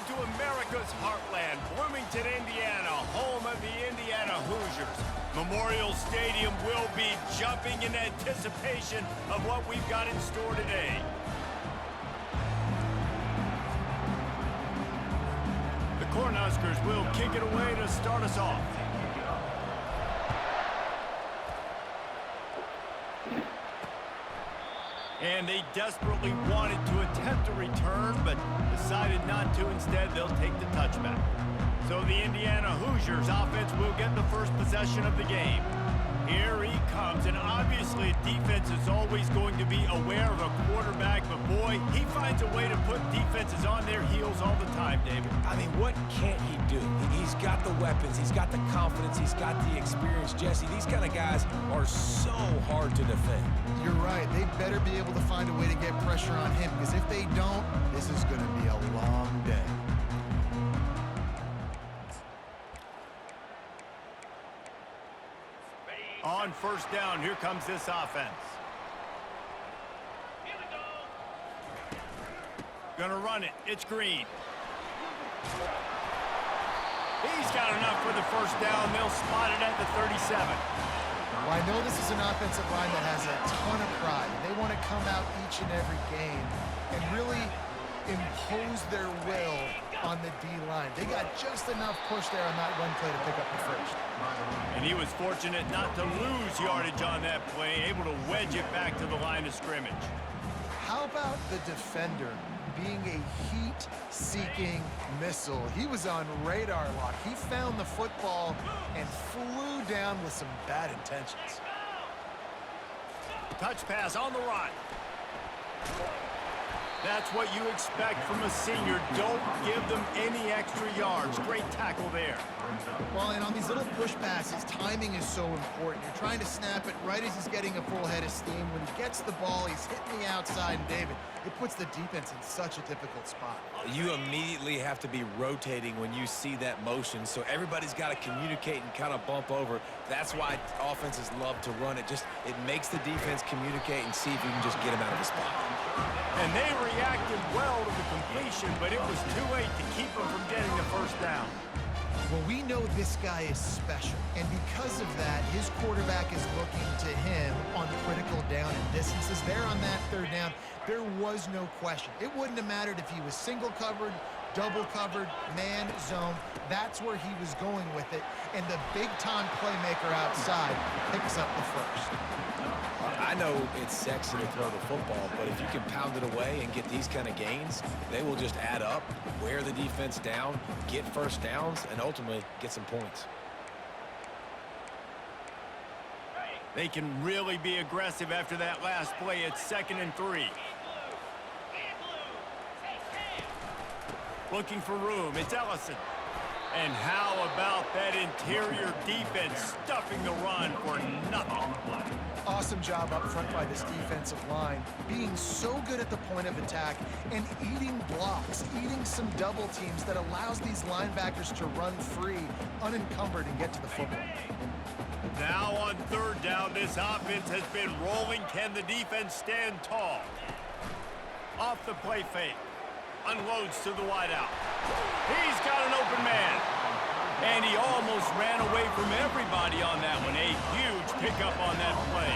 to America's heartland, Bloomington, Indiana, home of the Indiana Hoosiers. Memorial Stadium will be jumping in anticipation of what we've got in store today. The Cornhuskers will kick it away to start us off. And they desperately wanted to attempt a return, but decided not to. Instead, they'll take the touchback. So the Indiana Hoosiers offense will get the first possession of the game. Here he comes, and obviously defense is always going to be aware of a quarterback, but boy, he finds a way to put defenses on their heels all the time, David. I mean, what can't he do? He's got the weapons, he's got the confidence, he's got the experience. Jesse, these kind of guys are so hard to defend. You're right. They better be able to find a way to get pressure on him, because if they don't, this is going to be a long day. On first down, here comes this offense. Gonna run it. It's Green. He's got enough for the first down. They'll spot it at the 37. Well, I know this is an offensive line that has a ton of pride. They want to come out each and every game and really impose their will on the D-line. They got just enough push there on that run play to pick up the first. And he was fortunate not to lose yardage on that play, able to wedge it back to the line of scrimmage. How about the defender being a heat-seeking missile? He was on radar lock. He found the football and flew down with some bad intentions. Touch pass on the run. That's what you expect from a senior. Don't give them any extra yards. Great tackle there. Well, and on these little push passes, timing is so important. You're trying to snap it right as he's getting a full head of steam. When he gets the ball, he's hitting the outside, and David, it puts the defense in such a difficult spot. You immediately have to be rotating when you see that motion, so everybody's got to communicate and kind of bump over. That's why offenses love to run it. It makes the defense communicate and see if you can just get him out of the spot. And they reacted well to the completion, but it was too late to keep them from getting the first down. Well, we know this guy is special, and because of that, his quarterback is looking to him on critical down and distances. There on that third down, there was no question. It wouldn't have mattered if he was single covered, double covered, man, zone. That's where he was going with it, and the big-time playmaker outside picks up the first. I know it's sexy to throw the football, but if you can pound it away and get these kind of gains, they will just add up, wear the defense down, get first downs, and ultimately get some points. They can really be aggressive after that last play. It's 2nd and 3. Looking for room. It's Ellison. And how about that interior defense stuffing the run for nothing? Awesome job up front by this defensive line, being so good at the point of attack and eating blocks, eating some double teams that allows these linebackers to run free, unencumbered, and get to the football. Now on third down, this offense has been rolling. Can the defense stand tall? Off the play fake. Unloads to the wideout. He's got an open man. And he almost ran away from everybody on that one. A huge pickup on that play.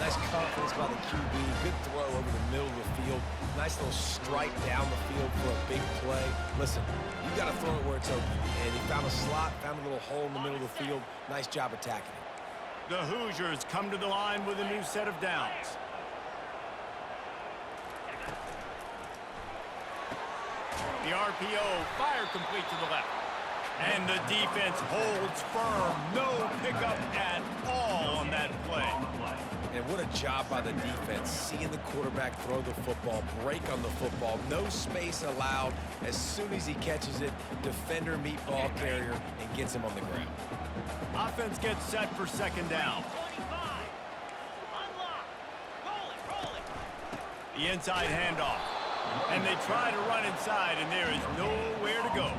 Nice confidence by the QB. Good throw over the middle of the field. Nice little strike down the field for a big play. Listen, you got to throw it where it's open. And he found a slot, found a little hole in the middle of the field. Nice job attacking it. The Hoosiers come to the line with a new set of downs. The RPO, fire complete to the left. And the defense holds firm. No pickup at all on that play. And what a job by the defense, seeing the quarterback throw the football, break on the football, no space allowed. As soon as he catches it, defender meet ball carrier and gets him on the ground. Offense gets set for 2nd down. The inside handoff. And they try to run inside, and there is nowhere to go.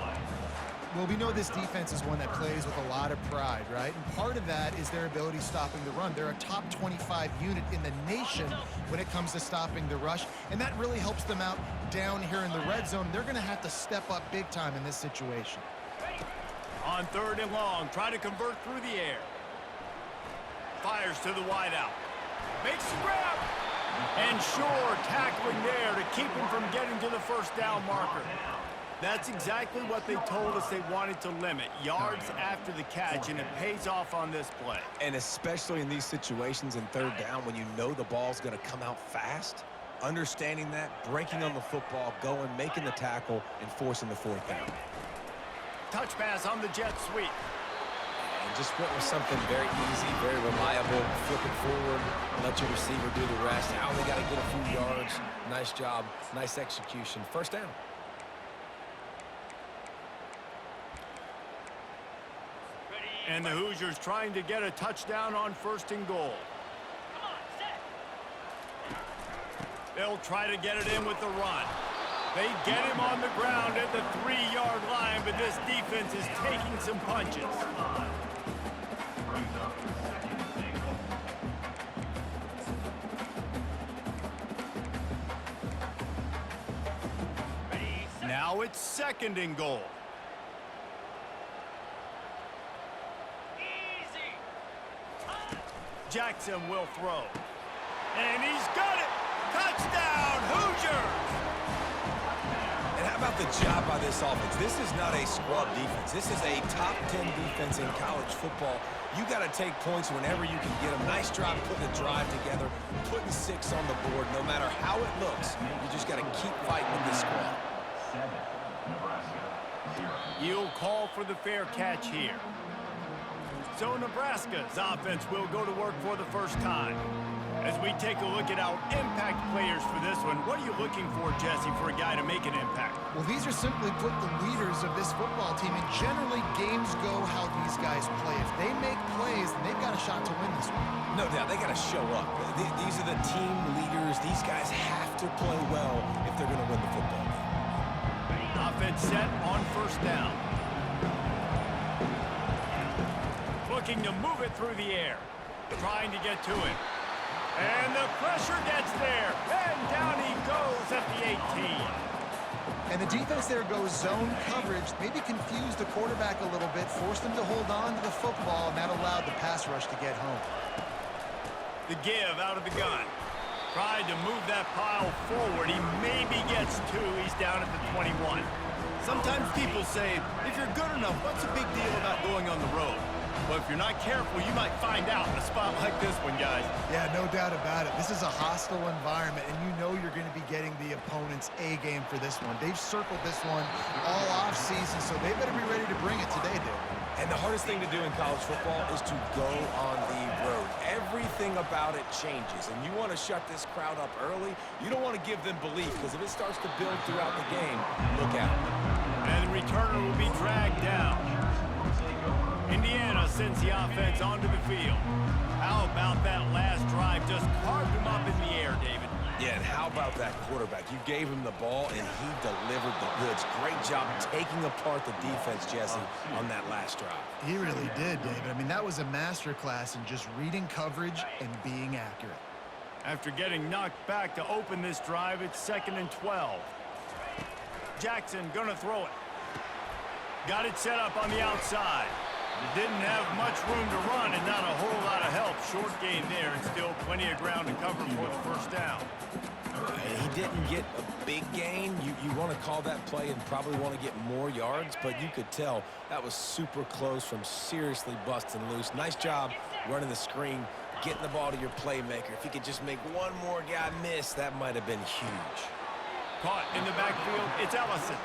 Well, we know this defense is one that plays with a lot of pride, right? And part of that is their ability stopping the run. They're a top 25 unit in the nation when it comes to stopping the rush, and that really helps them out down here in the red zone. They're going to have to step up big time in this situation. On 3rd and long, try to convert through the air. Fires to the wideout. Makes the grab. And sure, tackling there to keep him from getting to the first down marker. That's exactly what they told us they wanted to limit. Yards after the catch, and it pays off on this play. And especially in these situations in 3rd down when you know the ball's going to come out fast, understanding that, breaking on the football, going, making the tackle, and forcing the 4th down. Touch pass on the jet sweep. And just went with something very easy, very reliable. Flip it forward, let your receiver do the rest. Now they got to get a few yards. Nice job, nice execution. 1st down. And the Hoosiers trying to get a touchdown on 1st and goal. They'll try to get it in with the run. They get him on the ground at the 3-yard line, but this defense is taking some punches. Now it's 2nd and goal. Jackson will throw. And he's got it! Touchdown, Hoosiers! And how about the job by this offense? This is not a scrub defense. This is a top 10 defense in college football. You got to take points whenever you can get them. Nice job putting a drive together, putting 6 on the board. No matter how it looks, you just got to keep fighting with this squad. You'll call for the fair catch here. So Nebraska's offense will go to work for the first time. As we take a look at our impact players for this one, what are you looking for, Jesse, for a guy to make an impact? Well, these are simply put the leaders of this football team, and generally games go how these guys play. If they make plays, then they've got a shot to win this one. No doubt, they got to show up. These are the team leaders. These guys have to play well if they're going to win the football game. Offense set on 1st down. Looking to move it through the air. Trying to get to it. And the pressure gets there. And down he goes at the 18. And the defense there goes zone coverage, maybe confused the quarterback a little bit, forced him to hold on to the football, and that allowed the pass rush to get home. The give out of the gun. Tried to move that pile forward. He maybe gets 2. He's down at the 21. Sometimes people say, if you're good enough, what's a big deal about going on the road? But if you're not careful, you might find out in a spot like this one, guys. Yeah, no doubt about it. This is a hostile environment, and you know you're going to be getting the opponent's A game for this one. They've circled this one all offseason, so they better be ready to bring it today, Dave. And the hardest thing to do in college football is to go on the road. Everything about it changes, and you want to shut this crowd up early. You don't want to give them belief, because if it starts to build throughout the game, look out. And the returner will be dragged down. Indiana sends the offense onto the field. How about that last drive? Just carved him up in the air, David. Yeah, and how about that quarterback? You gave him the ball, and he delivered the goods. Great job taking apart the defense, Jesse, on that last drive. He really did, David. I mean, that was a masterclass in just reading coverage and being accurate. After getting knocked back to open this drive, it's 2nd and 12. Jackson gonna throw it. Got it set up on the outside. Didn't have much room to run and not a whole lot of help. Short gain there and still plenty of ground to cover for the 1st down. He didn't get a big gain. You want to call that play and probably want to get more yards, but you could tell that was super close from seriously busting loose. Nice job running the screen, getting the ball to your playmaker. If he could just make one more guy miss, that might have been huge. Caught in the backfield, it's Ellison.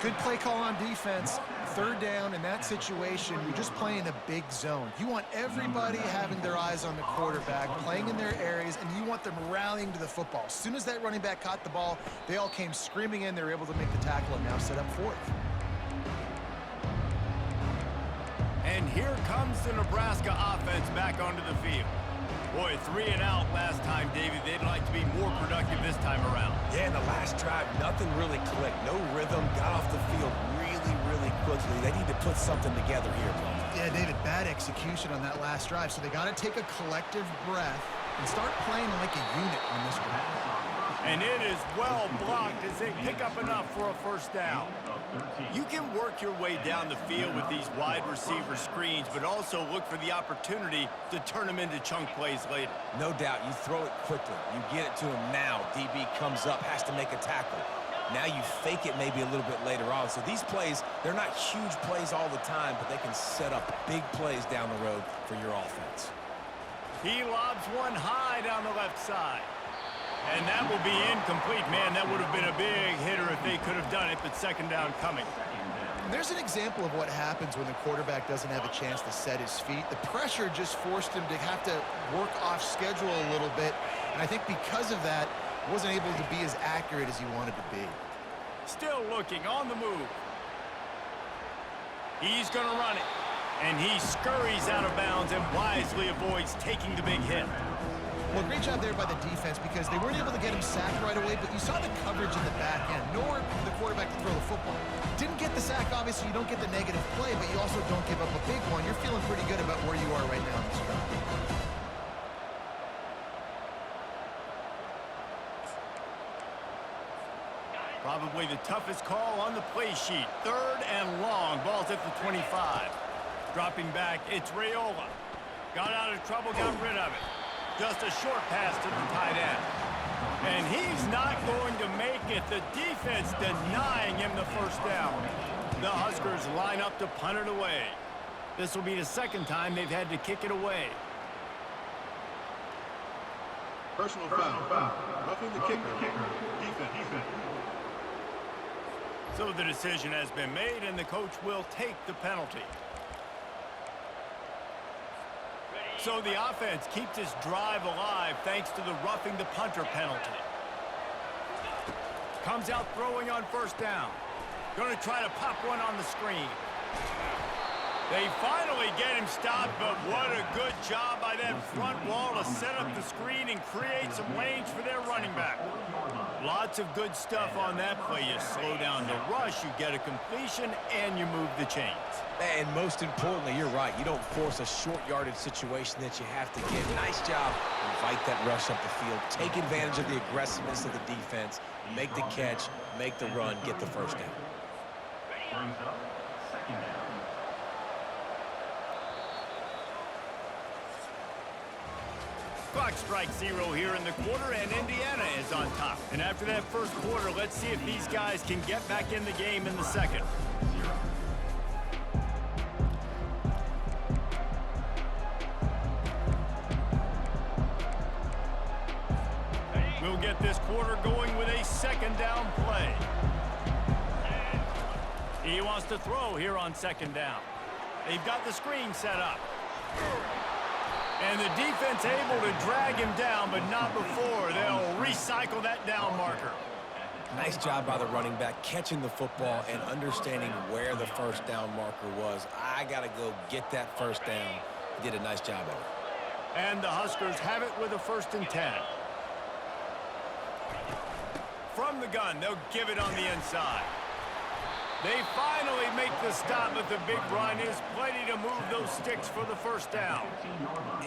Good play call on defense. 3rd down in that situation, you're just playing a big zone. You want everybody having their eyes on the quarterback, playing in their areas, and you want them rallying to the football. As soon as that running back caught the ball, they all came screaming in. They were able to make the tackle and now set up 4th. And here comes the Nebraska offense back onto the field. Boy, 3 and out last time, David. They'd like to be more productive this time around. Yeah, in the last drive, nothing really clicked. No rhythm, got off the field really really, really quickly. They need to put something together here, bro. Yeah, David, bad execution on that last drive, so they got to take a collective breath and start playing like a unit on this one. And it is well blocked as they pick up enough for a first down. You can work your way down the field with these wide receiver screens, but also look for the opportunity to turn them into chunk plays later. No doubt, you throw it quickly. You get it to him now. DB comes up, has to make a tackle. Now you fake it maybe a little bit later on. So these plays, they're not huge plays all the time, but they can set up big plays down the road for your offense. He lobs one high down the left side. And that will be incomplete. Man, that would have been a big hitter if they could have done it, but second down coming. There's an example of what happens when the quarterback doesn't have a chance to set his feet. The pressure just forced him to have to work off schedule a little bit. And I think because of that, wasn't able to be as accurate as he wanted to be. Still looking on the move. He's going to run it. And he scurries out of bounds and wisely avoids taking the big hit. Well, great job there by the defense because they weren't able to get him sacked right away, but you saw the coverage in the back end. Nowhere for the quarterback to throw the football. Didn't get the sack, obviously. You don't get the negative play, but you also don't give up a big one. You're feeling pretty good about where you are right now in this drive. Probably the toughest call on the play sheet. Third and long. Ball's at the 25. Dropping back, it's Raiola. Got out of trouble, got rid of it. Just a short pass to the tight end. And he's not going to make it. The defense denying him the first down. The Huskers line up to punt it away. This will be the second time they've had to kick it away. Personal foul. Roughing the kicker. Defense. So the decision has been made, and the coach will take the penalty. So the offense keeps this drive alive thanks to the roughing the punter penalty. Comes out throwing on first down. Going to try to pop one on the screen. They finally get him stopped, but what a good job by that front wall to set up the screen and create some lanes for their running back. Lots of good stuff on that play. You slow down the rush, you get a completion, and you move the chains. And most importantly, you're right. You don't force a short yardage situation that you have to get. Nice job. Invite that rush up the field. Take advantage of the aggressiveness of the defense. Make the catch, make the run, get the first down. Clock strikes 0 here in the quarter, and Indiana is on top. And after that first quarter, let's see if these guys can get back in the game in the second. We'll get this quarter going with a second down play. He wants to throw here on second down. They've got the screen set up. And the defense able to drag him down, but not before. They'll recycle that down marker. Nice job by the running back catching the football and understanding where the first down marker was. I got to go get that first down. He did a nice job of it. And the Huskers have it with a 1st and 10. From the gun, they'll give it on the inside. They finally make the stop, but the big run is plenty to move those sticks for the first down.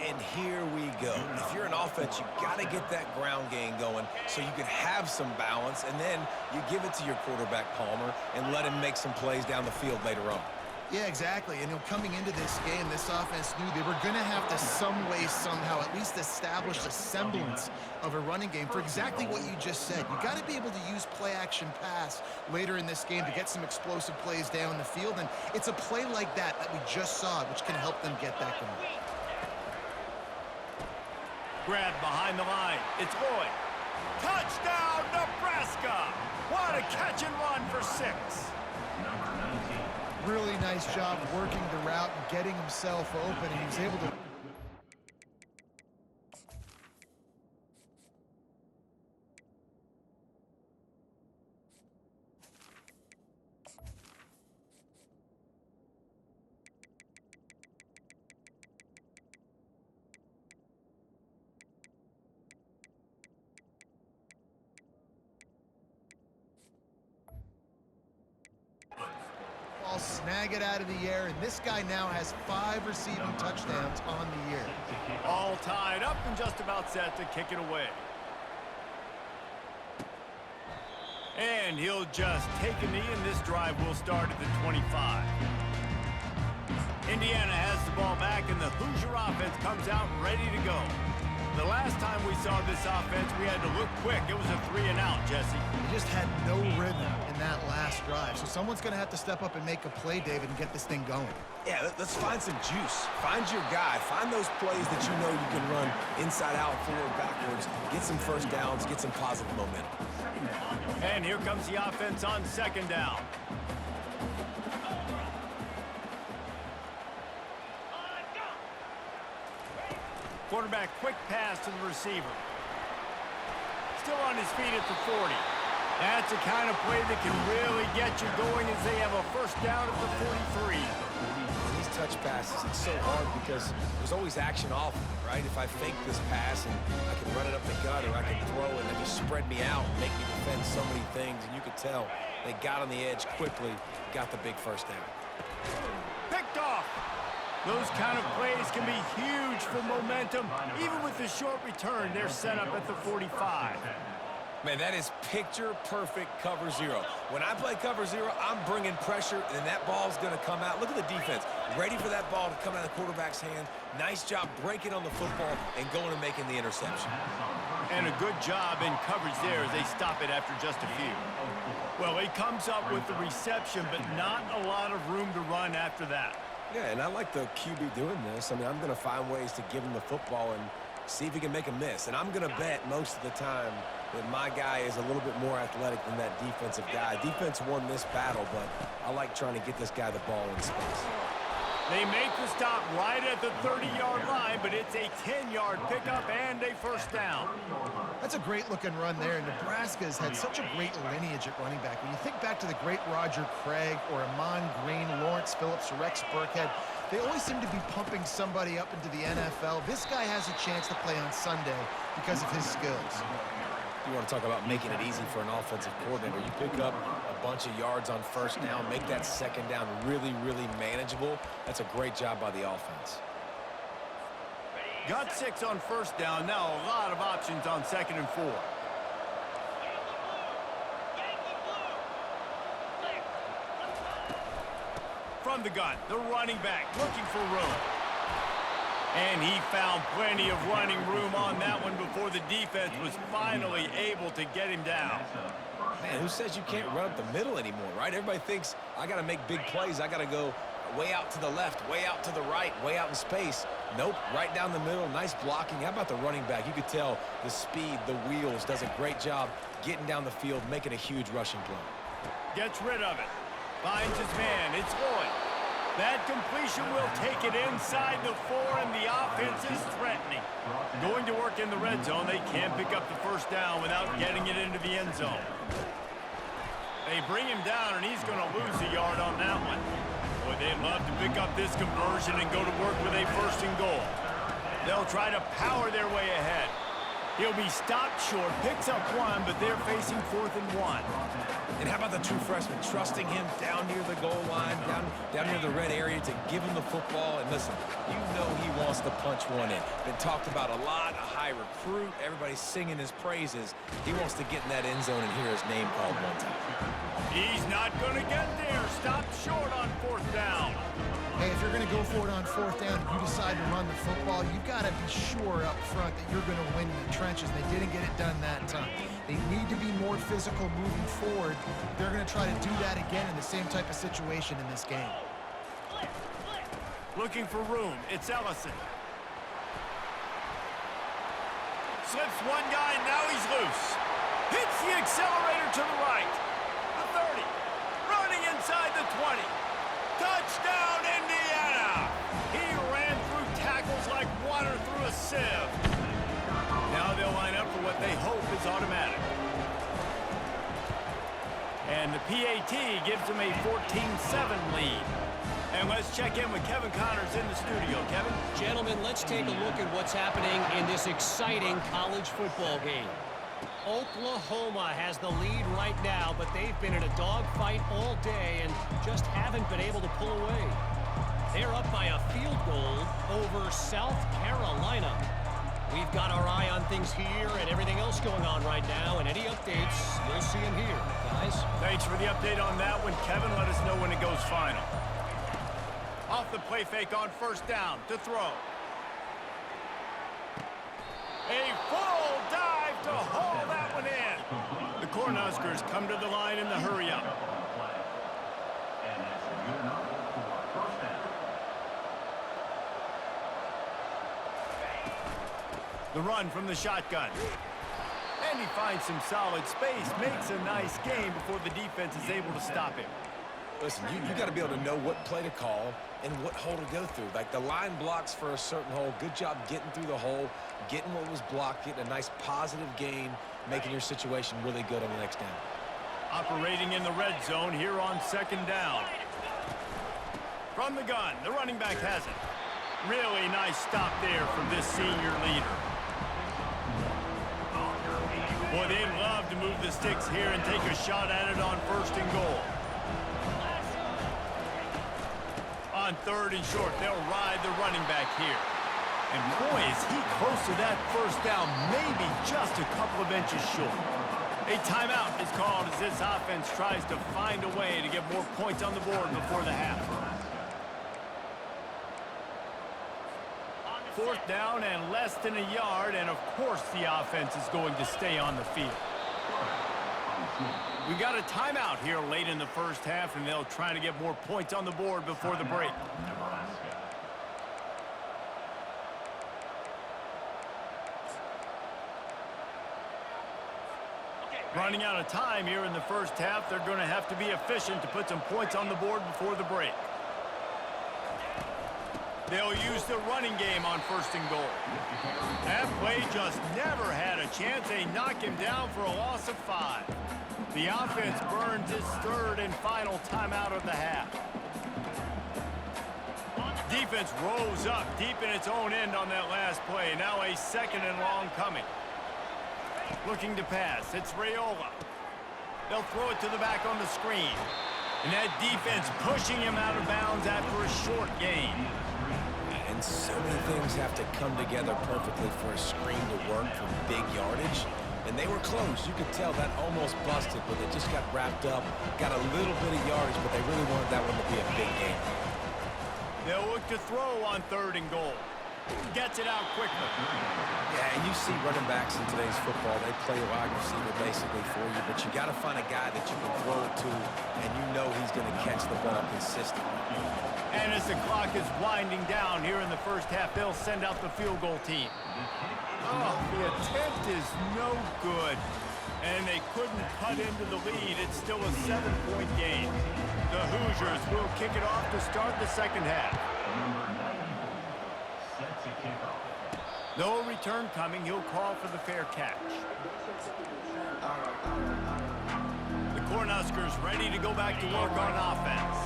And here we go. If you're an offense, you got to get that ground game going so you can have some balance, and then you give it to your quarterback, Palmer, and let him make some plays down the field later on. Yeah, exactly. And coming into this game, this offense knew they were going to have to some way, somehow, at least establish a semblance of a running game for exactly what you just said. You got to be able to use play-action pass later in this game to get some explosive plays down the field. And it's a play like that we just saw, which can help them get that going. Grab behind the line. It's Lloyd. Touchdown, Nebraska! What a catch and run for 6. Really nice job working the route and getting himself open, and he was able to... ball, snag it out of the air, and this guy now has 5 receiving touchdowns on the year. All tied up and just about set to kick it away. And he'll just take a knee, and this drive will start at the 25. Indiana has the ball back, and the Hoosier offense comes out ready to go. The last time we saw this offense, we had to look quick. It was a 3-and-out, Jesse. They just had no rhythm in that last drive. So someone's going to have to step up and make a play, David, and get this thing going. Yeah, let's find some juice. Find your guy. Find those plays that you know you can run inside out, forward, backwards. Get some first downs. Get some positive momentum. And here comes the offense on 2nd down. Quarterback, quick pass to the receiver. Still on his feet at the 40. That's the kind of play that can really get you going as they have a first down at the 43. These touch passes, it's so hard because there's always action off of it, right? If I fake this pass and I can run it up the gut, or I can throw it and they just spread me out and make me defend so many things, and you could tell they got on the edge quickly, got the big first down. Picked off. Those kind of plays can be huge for momentum. Even with the short return, they're set up at the 45. Man, that is picture-perfect cover zero. When I play cover zero, I'm bringing pressure, and that ball's going to come out. Look at the defense. Ready for that ball to come out of the quarterback's hand. Nice job breaking on the football and going and making the interception. And a good job in coverage there as they stop it after just a few. Well, he comes up with the reception, but not a lot of room to run after that. Yeah, and I like the QB doing this. I mean, I'm going to find ways to give him the football and see if he can make a miss. And I'm going to bet most of the time that my guy is a little bit more athletic than that defensive guy. Defense won this battle, but I like trying to get this guy the ball in space. They make the stop right at the 30-yard line, but it's a 10-yard pickup and a first down. That's a great-looking run there. Nebraska's had such a great lineage at running back. When you think back to the great Roger Craig or Amon Green, Lawrence Phillips, or Rex Burkhead, they always seem to be pumping somebody up into the NFL. This guy has a chance to play on Sunday because of his skills. You want to talk about making it easy for an offensive coordinator. You pick up a bunch of yards on first down, make that second down really, really manageable. That's a great job by the offense. Got 6 on first down. Now a lot of options on 2nd and 4. From the gun, the running back looking for room. And he found plenty of running room on that one before the defense was finally able to get him down. Man, who says you can't run up the middle anymore, right? Everybody thinks I got to make big plays. I got to go way out to the left, way out to the right, way out in space. Nope, right down the middle, nice blocking. How about the running back? You could tell the speed, the wheels, does a great job getting down the field, making a huge rushing play. Gets rid of it. Finds his man. It's Lloyd. That completion will take it inside the 4, and the offense is threatening. Going to work in the red zone. They can't pick up the first down without getting it into the end zone. They bring him down, and he's going to lose a yard on that one. Boy, they'd love to pick up this conversion and go to work with a 1st and goal. They'll try to power their way ahead. He'll be stopped short, picks up 1, but they're facing 4th and 1. And how about the true freshman trusting him down near the goal line, down near the red area to give him the football? And listen, you know he wants to punch one in. Been talked about a lot, a high recruit. Everybody's singing his praises. He wants to get in that end zone and hear his name called one time. He's not going to get there. Stopped short on 4th down. Hey, if you're going to go for it on 4th down and you decide to run the football, you've got to be sure up front that you're going to win in the trenches. They didn't get it done that time. They need to be more physical moving forward. They're going to try to do that again in the same type of situation in this game. Looking for room. It's Ellison. Slips one guy, now he's loose. Hits the accelerator to the right. The 30. Running inside the 20. Touchdown, Indiana! He ran through tackles like water through a sieve. Now they'll line up for what they hope is automatic. And the PAT gives them a 14-7 lead. And let's check in with Kevin Connors in the studio. Kevin? Gentlemen, let's take a look at what's happening in this exciting college football game. Oklahoma has the lead right now, but they've been in a dogfight all day and just haven't been able to pull away. They're up by a field goal over South Carolina. We've got our eye on things here and everything else going on right now, and any updates, you'll see them here, guys. Thanks for the update on that one, Kevin. Let us know when it goes final. Off the play fake on first down to throw. A full dive to haul that one in. The Cornhuskers come to the line in the hurry-up. The run from the shotgun. And he finds some solid space, makes a nice gain before the defense is able to stop him. Listen, you got to be able to know what play to call and what hole to go through. Like the line blocks for a certain hole. Good job getting through the hole, getting what was blocked, getting a nice positive gain, making your situation really good on the next down. Operating in the red zone here on second down. From the gun, the running back has it. Really nice stop there from this senior leader. Boy, they'd love to move the sticks here and take a shot at it on first and goal. On third and short, they'll ride the running back here. And boy, is he close to that first down, maybe just a couple of inches short. A timeout is called as this offense tries to find a way to get more points on the board before the half. Fourth down and less than a yard, and of course the offense is going to stay on the field. We got a timeout here late in the first half, and they'll try to get more points on the board before the break. Running out of time here in the first half, they're going to have to be efficient to put some points on the board before the break. They'll use the running game on first and goal. That play just never had a chance. They knock him down for a loss of 5. The offense burns its third and final timeout of the half. Defense rose up deep in its own end on that last play. Now a second and long coming. Looking to pass. It's Raiola. They'll throw it to the back on the screen. And that defense pushing him out of bounds after a short gain. And so many things have to come together perfectly for a screen to work for big yardage. And they were close. You could tell that almost busted, but they just got wrapped up, got a little bit of yardage, but they really wanted that one to be a big game. They'll look to throw on third and goal. Gets it out quickly. Yeah, and you see running backs in today's football, they play wide receiver basically for you, but you got to find a guy that you can throw it to, and you know he's going to catch the ball consistently. And as the clock is winding down here in the first half, they'll send out the field goal team. Oh, the attempt is no good. And they couldn't cut into the lead. It's still a 7-point game. The Hoosiers will kick it off to start the second half. No return coming. He'll call for the fair catch. The Cornhuskers ready to go back to work on offense.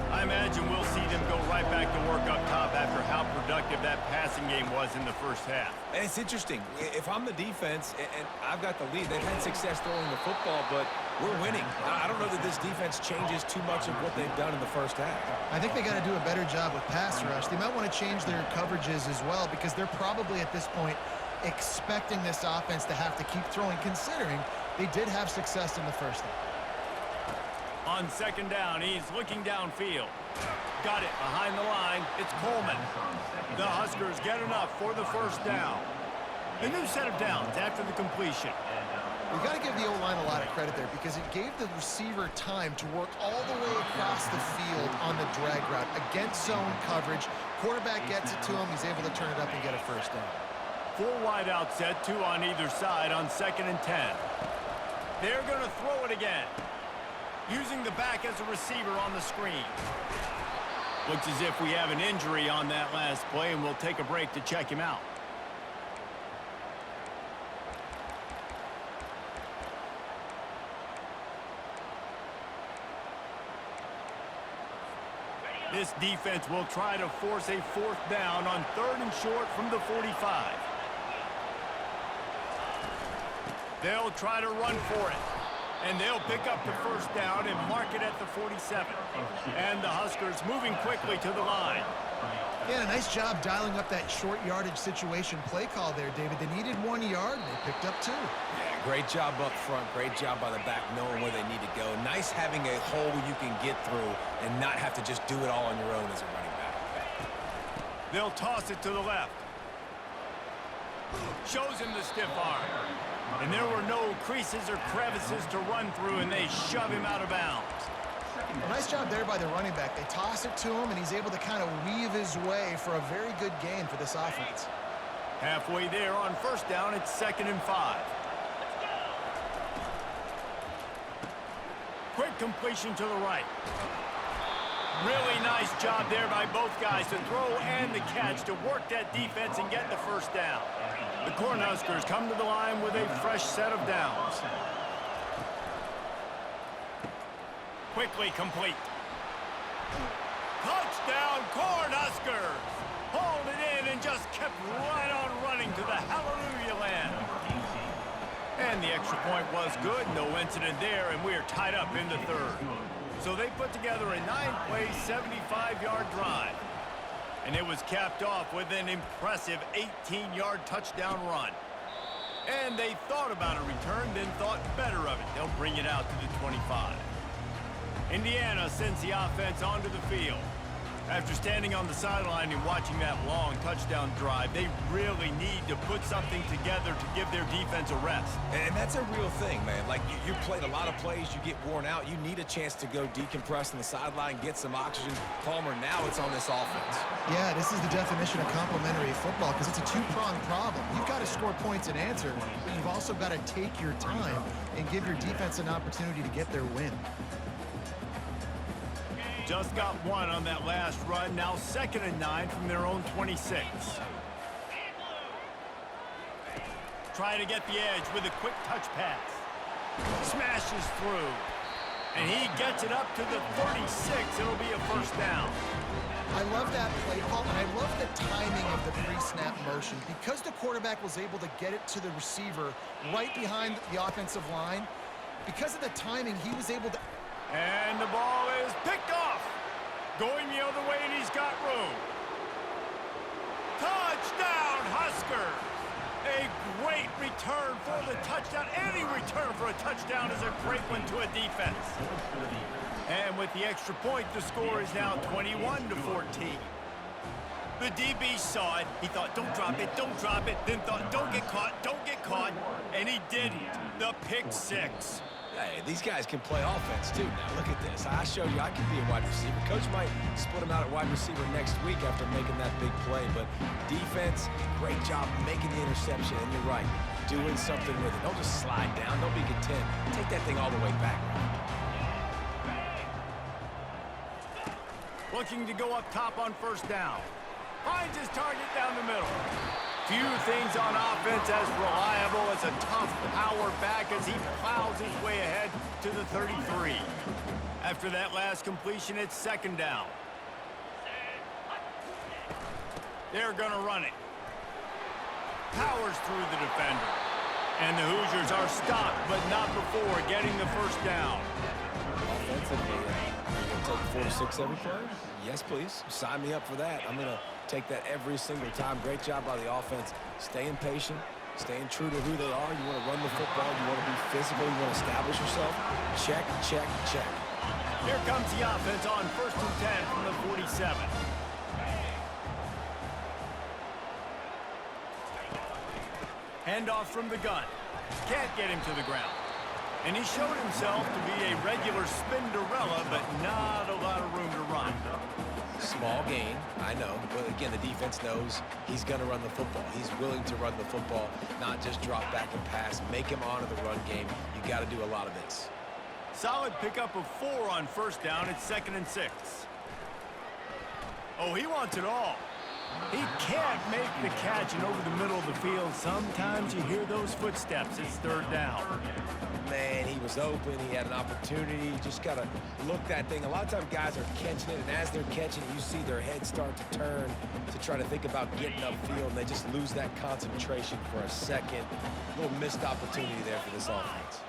I imagine we'll see them go right back to work up top after how productive that passing game was in the first half. And it's interesting. If I'm the defense and I've got the lead, they've had success throwing the football, but we're winning. I don't know that this defense changes too much of what they've done in the first half. I think they got to do a better job with pass rush. They might want to change their coverages as well, because they're probably at this point expecting this offense to have to keep throwing, considering they did have success in the first half. On second down, he's looking downfield. Got it behind the line. It's Coleman. The Huskers get enough for the first down. A new set of downs after the completion. We've got to give the O-line a lot of credit there, because it gave the receiver time to work all the way across the field on the drag route against zone coverage. Quarterback gets it to him. He's able to turn it up and get a first down. 4 wide out set, 2 on either side on 2nd and 10. They're going to throw it again. Using the back as a receiver on the screen. Looks as if we have an injury on that last play, and we'll take a break to check him out. This defense will try to force a 4th down on 3rd and short from the 45. They'll try to run for it. And they'll pick up the first down and mark it at the 47. And the Huskers moving quickly to the line. Yeah, a nice job dialing up that short yardage situation play call there, David. They needed 1 yard, and they picked up 2. Yeah, great job up front. Great job by the back knowing where they need to go. Nice having a hole you can get through and not have to just do it all on your own as a running back. They'll toss it to the left. Shows him the stiff arm. And there were no creases or crevices to run through, and they shove him out of bounds. Well, nice job there by the running back. They toss it to him, and he's able to kind of weave his way for a very good gain for this offense. Halfway there on first down, it's 2nd and 5. Quick completion to the right. Really nice job there by both guys to throw and the catch to work that defense and get the first down. The Cornhuskers come to the line with a fresh set of downs. Quickly complete. Touchdown, Cornhuskers! Hauled it in and just kept right on running to the hallelujah land. And the extra point was good. No incident there, and we are tied up in the third. So they put together a 9-play, 75-yard drive. And it was capped off with an impressive 18-yard touchdown run. And they thought about a return, then thought better of it. They'll bring it out to the 25. Indiana sends the offense onto the field. After standing on the sideline and watching that long touchdown drive, they really need to put something together to give their defense a rest. And that's a real thing, man. Like, you played a lot of plays, you get worn out. You need a chance to go decompress on the sideline, get some oxygen. Palmer, now it's on this offense. Yeah, this is the definition of complementary football because it's a two-pronged problem. You've got to score points and answer, but you've also got to take your time and give your defense an opportunity to get their win. Just got one on that last run. Now 2nd and 9 from their own 26. Trying to get the edge with a quick touch pass. Smashes through. And he gets it up to the 36. It'll be a first down. I love that play call, and I love the timing of the pre-snap motion. Because the quarterback was able to get it to the receiver right behind the offensive line, because of the timing, he was able to... And the ball is picked off. Going the other way, and he's got room. Touchdown, Huskers! A great return for the touchdown. Any return for a touchdown is a great one to a defense. And with the extra point, the score is now 21-14. The DB saw it. He thought, don't drop it, don't drop it. Then thought, don't get caught. And he didn't. The pick six. Hey, these guys can play offense, too. Now, look at this. I showed you I can be a wide receiver. Coach might split him out at wide receiver next week after making that big play. But defense, great job making the interception. And you're right, doing something with it. Don't just slide down. Don't be content. Take that thing all the way back. Looking to go up top on first down. Finds his target down the middle. Few things on offense as reliable as a tough power back as he plows his way ahead to the 33. After that last completion, it's 2nd down. They're going to run it. Powers through the defender. And the Hoosiers are stopped, but not before getting the first down. Offensively, you're going to take 4-6 every play? Yes, please. Sign me up for that. I'm going to take that every single time. Great job by the offense. Staying patient, staying true to who they are. You want to run the football. You want to be physical. You want to establish yourself. Check, check, check. Here comes the offense on 1st and 10 from the 47. Handoff from the gun. Can't get him to the ground. And he showed himself to be a regular Spinderella, but not a lot of room to run. Small gain, I know. But again, the defense knows he's going to run the football. He's willing to run the football, not just drop back and pass. Make him honor the run game. You got to do a lot of this. Solid pickup of 4 on first down. It's 2nd and 6. Oh, he wants it all. He can't make the catch, and over the middle of the field, sometimes you hear those footsteps. It's third down. Man, he was open. He had an opportunity. You just got to look that thing. A lot of times guys are catching it, and as they're catching it, you see their head start to turn to try to think about getting upfield, and they just lose that concentration for a second. A little missed opportunity there for this offense.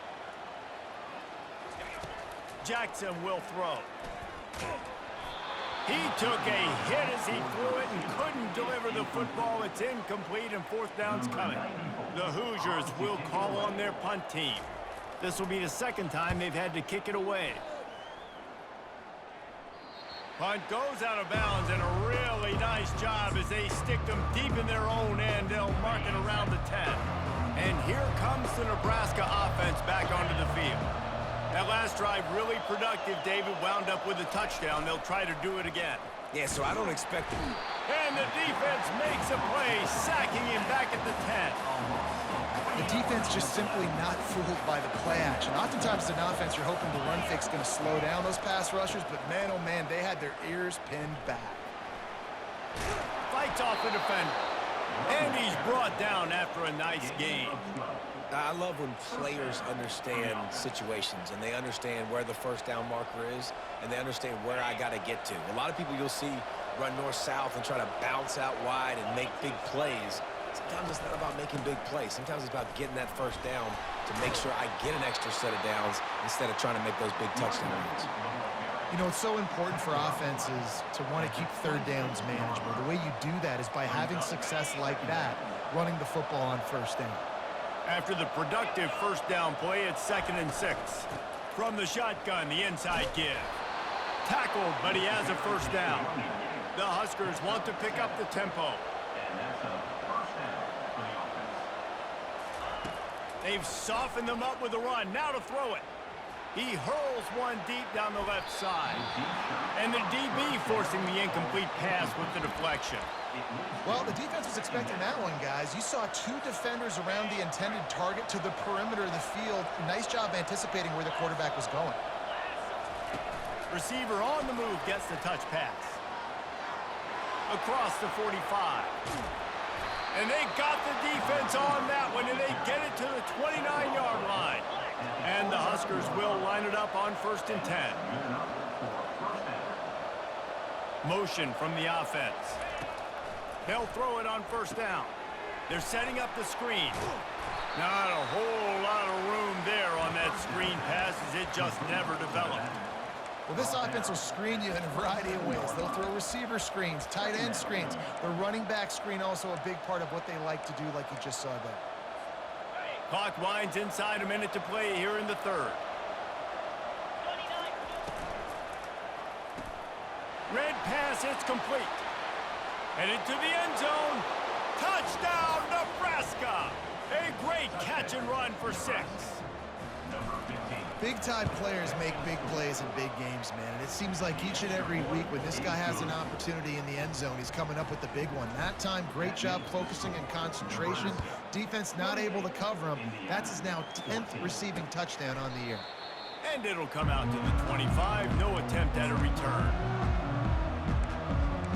Jackson will throw. He took a hit as he threw it and couldn't deliver the football. It's incomplete, and fourth down's coming. The Hoosiers will call on their punt team. This will be the second time they've had to kick it away. Punt goes out of bounds, and a really nice job as they stick them deep in their own end. They'll mark it around the 10. And here comes the Nebraska offense back onto the field. That last drive really productive. David wound up with a touchdown. They'll try to do it again. Yeah, so I don't expect it. And the defense makes a play, sacking him back at the 10. The defense just simply not fooled by the play action. Oftentimes as an offense, you're hoping the run fix is going to slow down those pass rushers, but man, oh man, they had their ears pinned back. Fights off the defender. And he's brought down after a nice game. I love when players understand situations and they understand where the first down marker is and they understand where I got to get to. A lot of people you'll see run north-south and try to bounce out wide and make big plays. Sometimes it's not about making big plays. Sometimes it's about getting that first down to make sure I get an extra set of downs instead of trying to make those big touchdown runs. You know, it's so important for offenses to want to keep third downs manageable. The way you do that is by having success like that, running the football on first down. After the productive first down play, it's 2nd and 6. From the shotgun, the inside give. Tackled, but he has a first down. The Huskers want to pick up the tempo. They've softened them up with a run. Now to throw it. He hurls one deep down the left side. And the DB forcing the incomplete pass with the deflection. Well, the defense was expecting that one, guys. You saw two defenders around the intended target to the perimeter of the field. Nice job anticipating where the quarterback was going. Receiver on the move gets the touch pass. Across the 45. And they got the defense on that one, and they get it to the 29-yard line. And the Huskers will line it up on 1st and 10. Motion from the offense. They'll throw it on first down. They're setting up the screen. Not a whole lot of room there on that screen pass as it just never developed. Well, this offense will screen you in a variety of ways. They'll throw receiver screens, tight end screens. The running back screen also a big part of what they like to do, like you just saw there. Clock winds inside, a minute to play here in the third. Red pass, it's complete. Headed to the end zone. Touchdown, Nebraska! A great catch and run for 6. Big-time players make big plays in big games, man. And it seems like each and every week when this guy has an opportunity in the end zone, he's coming up with the big one. That time, great job focusing and concentration. Defense not able to cover him. That's his now 10th receiving touchdown on the year. And it'll come out to the 25. No attempt at a return.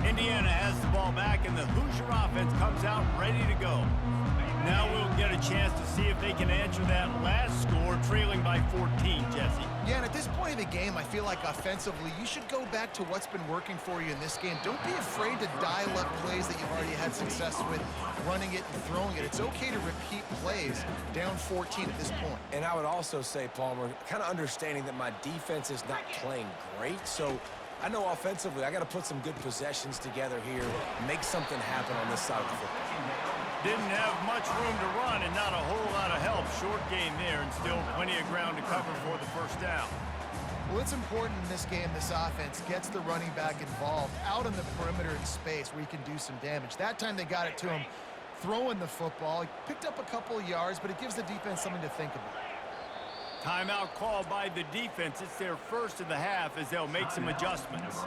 Indiana has the ball back, and the Hoosier offense comes out ready to go. Now we'll get a chance to see if they can answer that last score, trailing by 14, Jesse. Yeah, and at this point of the game, I feel like offensively, you should go back to what's been working for you in this game. Don't be afraid to dial up plays that you've already had success with, running it and throwing it. It's okay to repeat plays down 14 at this point. And I would also say, Palmer, kind of understanding that my defense is not playing great, so I know offensively I got to put some good possessions together here, make something happen on this side of the football. Didn't have much room to run and not a whole lot of help. Short game there and still plenty of ground to cover for the first down. Well, it's important in this game this offense gets the running back involved out on the perimeter in space where he can do some damage. That time they got it to him throwing the football. He picked up a couple of yards, but it gives the defense something to think about. Timeout called by the defense. It's their first of the half as they'll make some adjustments.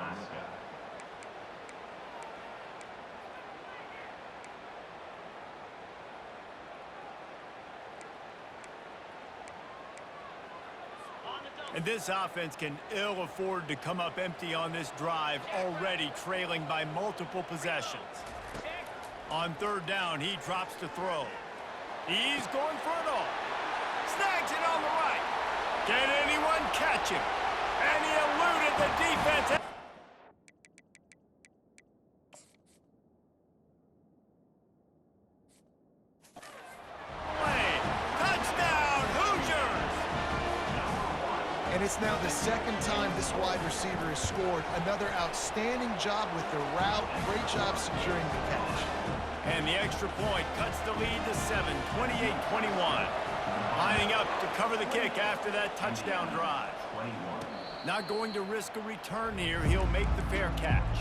And this offense can ill afford to come up empty on this drive, already trailing by multiple possessions. On third down, he drops to throw. He's going for it all. Snags it on the right. Can anyone catch him? And he eluded the defense. Touchdown, Hoosiers! And it's now the second time this wide receiver has scored. Another outstanding job with the route. Great job securing the catch. And the extra point cuts the lead to 7, 28-21. Lining up to cover the kick after that touchdown drive. Not going to risk a return here. He'll make the fair catch.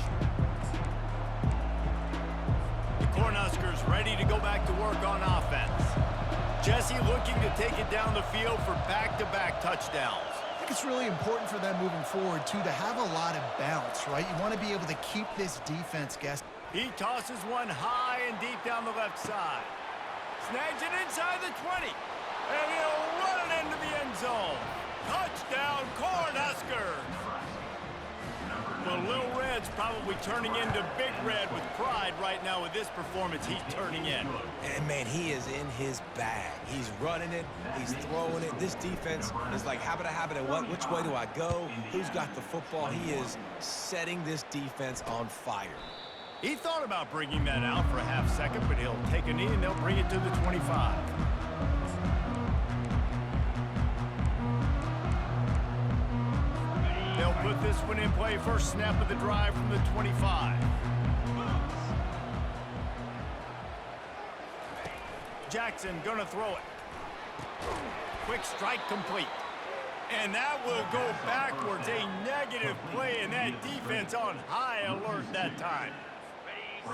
The Cornhuskers ready to go back to work on offense. Jesse looking to take it down the field for back-to-back touchdowns. I think it's really important for them moving forward, too, to have a lot of bounce, right? You want to be able to keep this defense guessing. He tosses one high and deep down the left side. Snags it inside the 20. And he'll run it into the end zone. Touchdown, Cornhuskers! Well, Little Red's probably turning into Big Red with pride right now with this performance he's turning in. And, man, he is in his bag. He's running it. He's throwing it. This defense is like habit, and what? Which way do I go? Who's got the football? He is setting this defense on fire. He thought about bringing that out for a half second, but he'll take a knee and they'll bring it to the 25. They'll put this one in play. First snap of the drive from the 25. Jackson gonna throw it. Quick strike complete. And that will go backwards. A negative play, and that defense on high alert that time.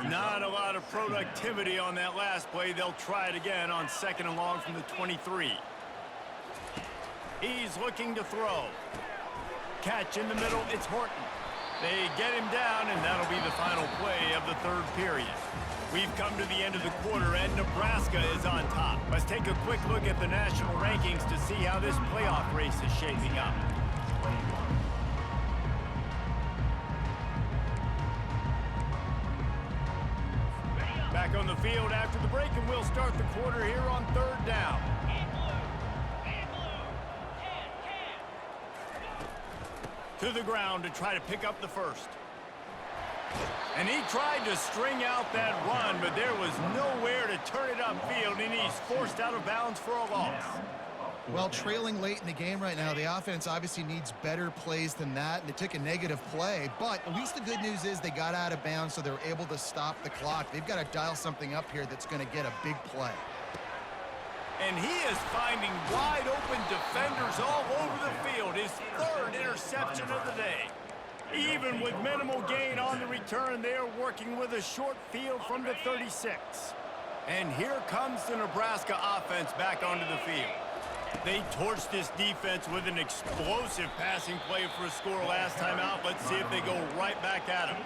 Not a lot of productivity on that last play. They'll try it again on second and long from the 23. He's looking to throw. Catch in the middle, it's Horton. They get him down, and that'll be the final play of the third period. We've come to the end of the quarter, and Nebraska is on top. Let's take a quick look at the national rankings to see how this playoff race is shaping up. Back on the field after the break, and we'll start the quarter here on third down. To the ground to try to pick up the first. And he tried to string out that run, but there was nowhere to turn it upfield, and he's forced out of bounds for a loss. Well, trailing late in the game right now, the offense obviously needs better plays than that, and they took a negative play. But at least the good news is they got out of bounds, so they were able to stop the clock. They've got to dial something up here that's going to get a big play. And he is finding wide-open defenders all over the field. His third interception of the day. Even with minimal gain on the return, they are working with a short field from the 36. And here comes the Nebraska offense back onto the field. They torched this defense with an explosive passing play for a score last time out. Let's see if they go right back at him.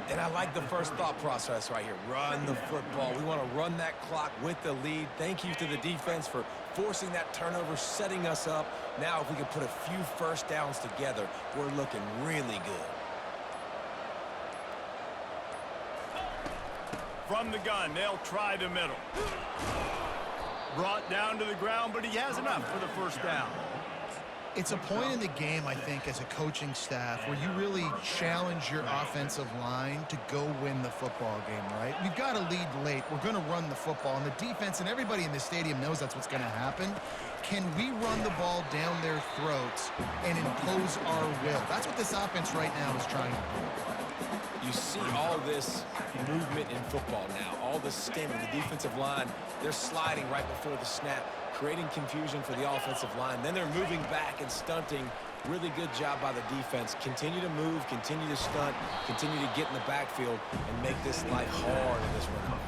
And I like the first thought process right here. Run the football. We want to run that clock with the lead. Thank you to the defense for forcing that turnover, setting us up. Now, if we can put a few first downs together, we're looking really good. From the gun, they'll try the middle. Brought down to the ground, but he has enough for the first down. It's a point in the game, I think, as a coaching staff where you really challenge your offensive line to go win the football game, right? We've got to lead late. We're going to run the football, and the defense and everybody in the stadium knows that's what's going to happen. Can we run the ball down their throats and impose our will? That's what this offense right now is trying to do. You see all this movement in football now, all the stemming, the defensive line, they're sliding right before the snap, creating confusion for the offensive line. Then they're moving back and stunting. Really good job by the defense. Continue to move, continue to stunt, continue to get in the backfield and make this life hard in this run.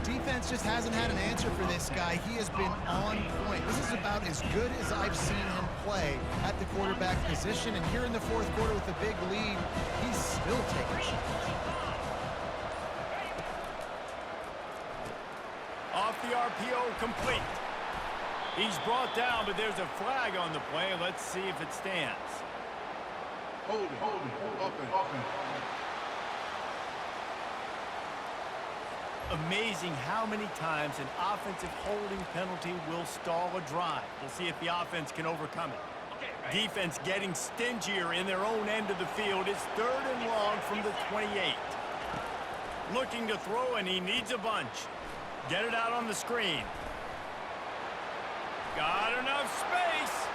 Defense just hasn't had an answer for this guy. He has been on point. This is about as good as I've seen him play at the quarterback position. And here in the fourth quarter with a big lead, he's still taking shots. Off the RPO, complete. He's brought down, but there's a flag on the play. Let's see if it stands. Holding, offense. amazing how many times an offensive holding penalty will stall a drive. We'll see if the offense can overcome it. Defense getting stingier in their own end of the field. It's 3rd and long from the 28. Looking to throw, and he needs a bunch. Get it out on the screen. Got enough space.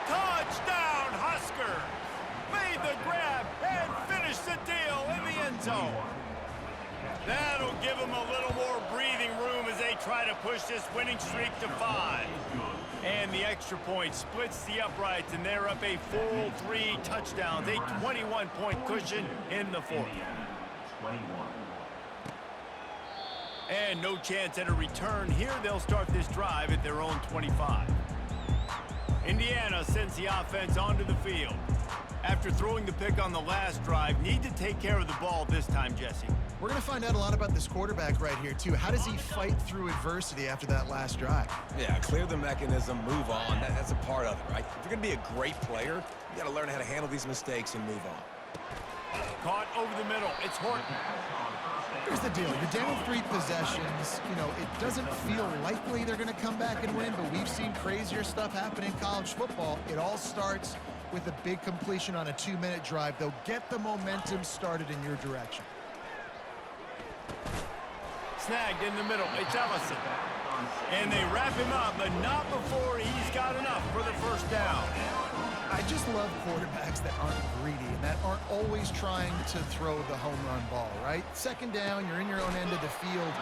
Touchdown, Huskers. Made the grab and finished the deal in the end zone. That'll give them a little more breathing room as they try to push this winning streak to 5. And the extra point splits the uprights, and they're up a full 3 touchdowns, a 21-point cushion in the 4th. And no chance at a return here. They'll start this drive at their own 25. Indiana sends the offense onto the field. After throwing the pick on the last drive, need to take care of the ball this time, Jesse. We're going to find out a lot about this quarterback right here, too. How does he fight through adversity after that last drive? Yeah, clear the mechanism, move on. That's a part of it, right? If you're going to be a great player, you got to learn how to handle these mistakes and move on. Caught over the middle. It's Horton. Here's the deal. You're down 3 possessions. You know, it doesn't feel likely they're going to come back and win, but we've seen crazier stuff happen in college football. It all starts with a big completion on a 2-minute drive. They'll get the momentum started in your direction. Snagged in the middle. It's Ellison. And they wrap him up, but not before he's got enough for the first down. I just love quarterbacks that aren't greedy and that aren't always trying to throw the home run ball, right? 2nd down, you're in your own end of the field.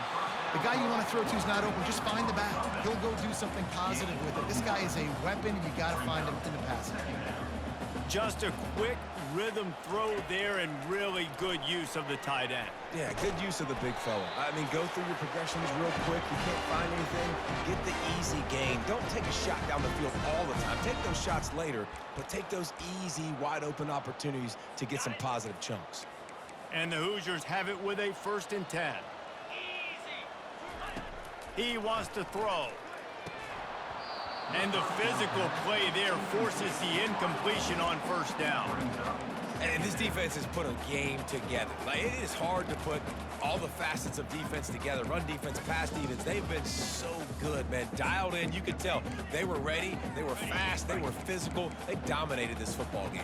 The guy you want to throw to is not open. Just find the back. He'll go do something positive with it. This guy is a weapon, and you got to find him in the passing game. Just a quick rhythm throw there and really good use of the tight end. Yeah, good use of the big fella. I mean, go through your progressions real quick. You can't find anything. Get the easy gain. Don't take a shot down the field all the time. Take those shots later, but take those easy, wide-open opportunities to get some positive chunks. And the Hoosiers have it with a 1st and 10. He wants to throw. And the physical play there forces the incompletion on 1st down. And this defense has put a game together. Like, it is hard to put all the facets of defense together. Run defense, pass defense. They've been so good, man. Dialed in. You could tell they were ready. They were fast. They were physical. They dominated this football game.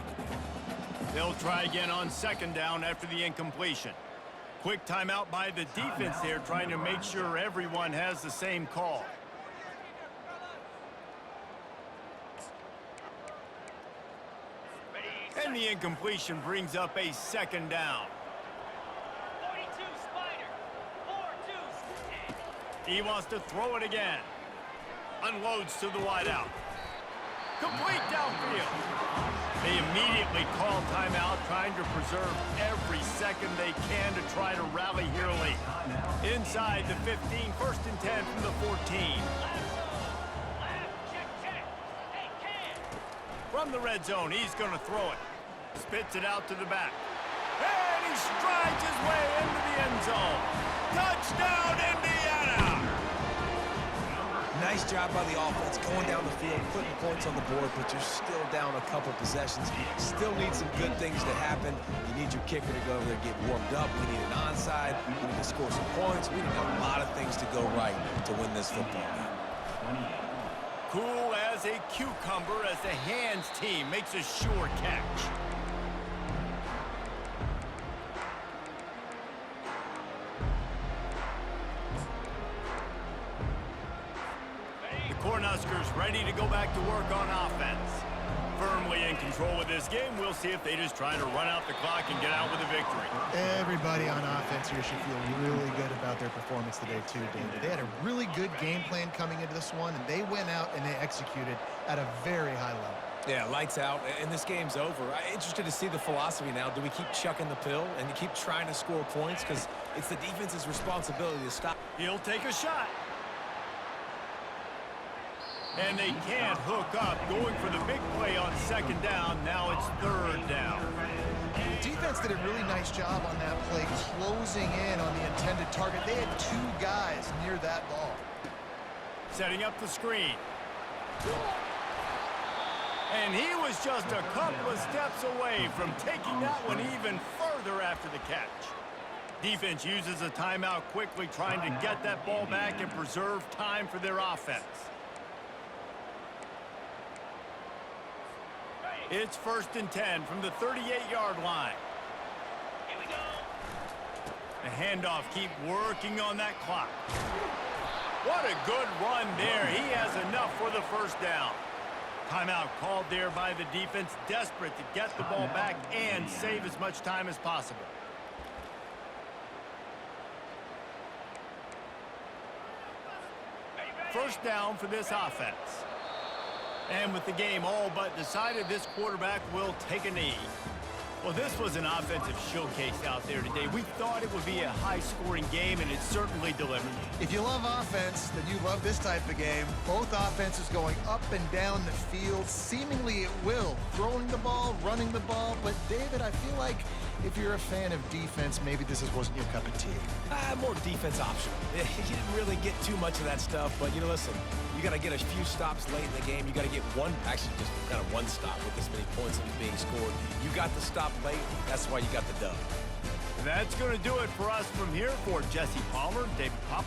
They'll try again on 2nd down after the incompletion. Quick timeout by the defense there, trying to make sure everyone has the same call. And the incompletion brings up a 2nd down. 42 Spider. 4-2. He wants to throw it again. Unloads to the wideout. Complete downfield. They immediately call timeout, trying to preserve every second they can to try to rally here late. Inside the 15, 1st and 10 from the 14. From the red zone, he's going to throw it. Spits it out to the back. And he strides his way into the end zone. Touchdown, Indiana! Nice job by the offense going down the field, putting points on the board, but you're still down a couple possessions. Still need some good things to happen. You need your kicker to go over there and get warmed up. We need an onside. We need to score some points. We need a lot of things to go right to win this football game. Cool as a cucumber as the hands team makes a sure catch. The Cornhuskers ready to go back to work on offense. Firmly in control of this game. We'll see if they just try to run out the clock and get out with a victory. Everybody on offense here should feel really good about their performance today, too, David. They had a really good game plan coming into this one, and they went out and they executed at a very high level. Yeah, lights out, and this game's over. I'm interested to see the philosophy now. Do we keep chucking the pill and keep trying to score points? Because it's the defense's responsibility to stop. He'll take a shot. And they can't hook up, going for the big play on 2nd down. Now it's 3rd down. The defense did a really nice job on that play, closing in on the intended target. They had 2 guys near that ball. Setting up the screen. And he was just a couple of steps away from taking that one even further after the catch. Defense uses a timeout quickly, trying to get that ball back and preserve time for their offense. It's 1st and 10 from the 38-yard line. Here we go. The handoff, keep working on that clock. What a good run there. He has enough for the first down. Timeout called there by the defense, desperate to get the ball back and save as much time as possible. First down for this offense. And with the game all but decided, this quarterback will take a knee. Well, this was an offensive showcase out there today. We thought it would be a high-scoring game, and it certainly delivered. If you love offense, then you love this type of game. Both offenses going up and down the field, seemingly at will, throwing the ball, running the ball. But, David, I feel like if you're a fan of defense, maybe this wasn't your cup of tea. More defense optional. You didn't really get too much of that stuff, but, listen, you got to get a few stops late in the game. You got to get just kind of one stop with this many points that was being scored. You got the stop late. That's why you got the dub. That's going to do it for us from here. For Jesse Palmer, David Pop.